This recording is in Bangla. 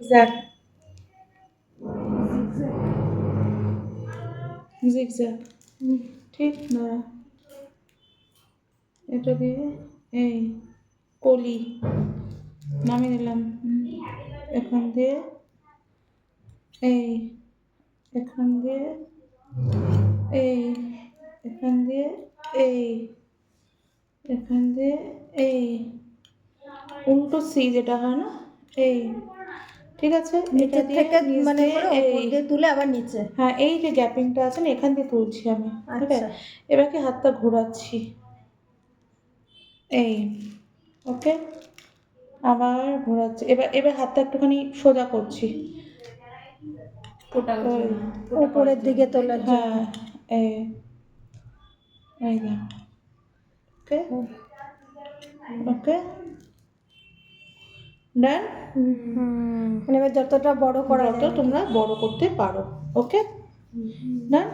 জ্যাগ জিগজ্যাগ ঠিক না, এটা দিয়ে এই কলি নামিয়ে দিলাম, এখান দিয়ে এই, এখান দিয়ে এই, এখান দিয়ে এই, এখান দিয়ে এই, উল্টো সি যেটা হয় না, এই, ঠিক আছে। এটা নিচের দিয়ে থেকে নিচ মানে দিয়ে করে এই, ওপর দিয়ে তুলে আবার নিচে। হ্যাঁ এই যে গ্যাপিংটা আছে না, এখান দিয়ে তুলছি আমি, ঠিক আছে। আচ্ছা। এবার কি হাতটা ঘোরাচ্ছি, এই, ওকে, আবার ঘোরাচ্ছি, এবার এবার হাতটা একটুখানি সোজা করছি, ওই, উপরের দিকে তোলার জন্য। হ্যাঁ এই, এই না, ওকে ওকে, ডান। মানে এবার যতটা বড় করা যত যায়। তোমরা বড় করতে পারো, ওকে, ডান।